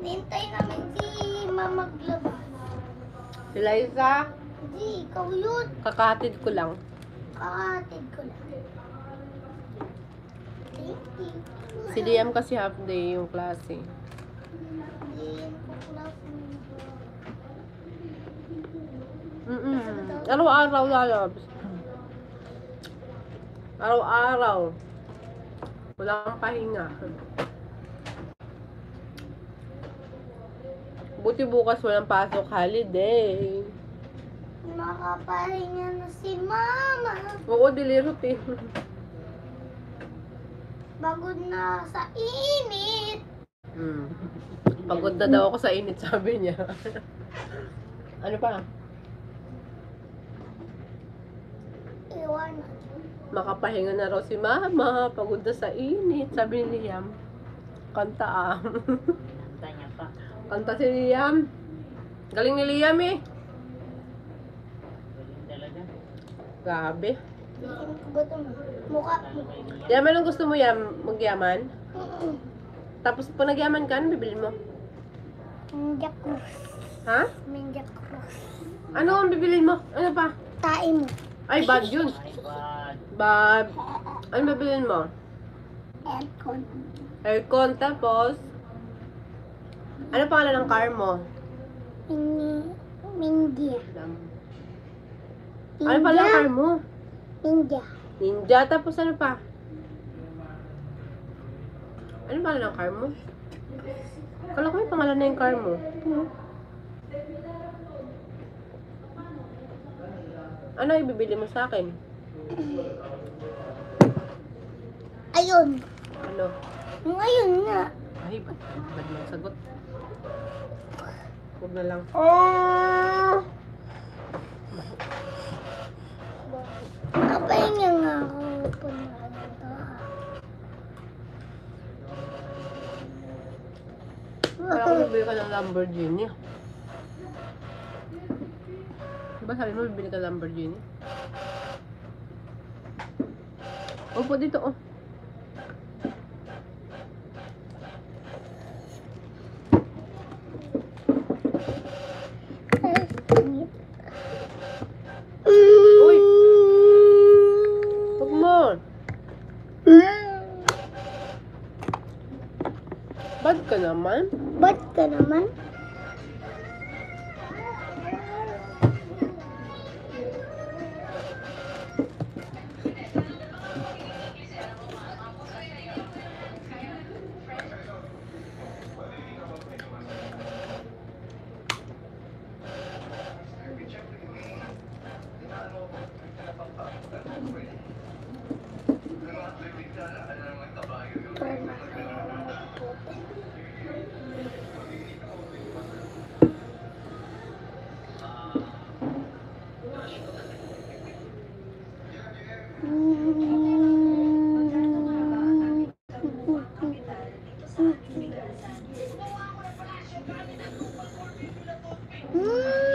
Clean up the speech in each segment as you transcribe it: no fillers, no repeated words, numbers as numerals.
Nintay namin si Mama maglaba. Si Liza, Hindi, ikaw yun. kakahatid ko lang. Kakatid ko lang. Thank you. Si Liam kasi half day yung klase. Hindi yan po class mo. Araw-araw lalabas. Araw-araw. Walang pahinga. Buti bukas walang pasok, holiday. Makapahinga na si Mama. Oo, dilirutin. Pagod na sa init. Pagod na daw ako sa init, sabi niya. Ano pa? Iwanan. Makapahinga na raw si Mama. Pagod na sa init, sabi ni Liam. Kanta ah. Kanta niya pa. Kanta si Liam. Galing ni Liam eh. Galing talaga. Grabe. Gutom. Mukha. Liam, anong gusto mo magyaman? Tapos pag nagyaman ka, ano bibili mo? Minja Cruz. Ha? Minja Cruz. Ano ang bibilin mo? Ano pa? Tae mo. Ay, bad yun. My God. Bad. Ano bibilin mo? Aircon. Aircon, tapos ano pangalan ng car mo? Minja. Ano pala ang car mo? Minja. Ninja, tapos ano pa? Ano pangalan ng car mo? Kala ko may pangalan na yung car mo. Ano ibibili mo sa akin? Ayun. Ano? Yung ayun nga. Ay, ba't mo sagot? Huwag na lang. Oh! Nakapahinga nga ako. Punahan ito. Kaya ko bibili ka ng Lamborghini. Diba sabi mo bibili ka ng Lamborghini? Upo dito oh. Uy! Huwag mo! Bad ka naman? Ba't ka naman?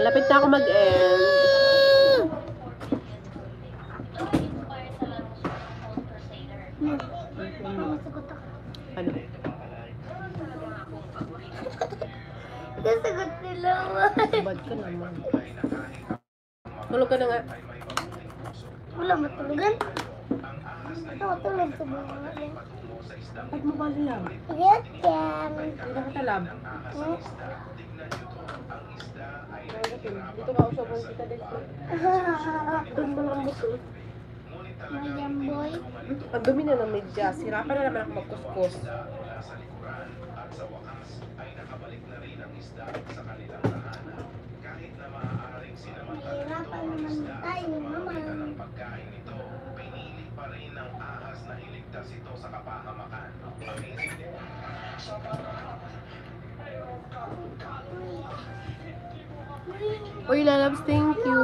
Malapit na ako mag-end. Ano? Kasagot nila. Bad ka naman. Tulog ka na nga. Wala matulugan. Matulog sa mga. Pag mo ba lang? Yes, yan. Hindi na katalab. Dito ka usapan kita dito. Doon mo lang buto. Mayam boy. Ang dumi na ng medyas. Hirapan na naman ako magkuskus. Mahirapan naman tayo, mama. Uy, lalabs, thank you.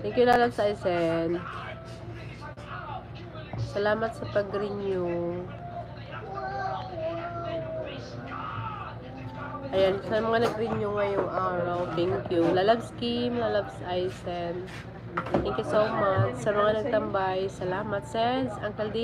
Thank you, lalabs, Aisen. Salamat sa pag-renew. Ayan, sa mga nag-renew ngayong araw, thank you. Lalabs Kim, lalabs Aisen. Thank you so much. Sa mga nagtambay, salamat, Sens, Uncle D.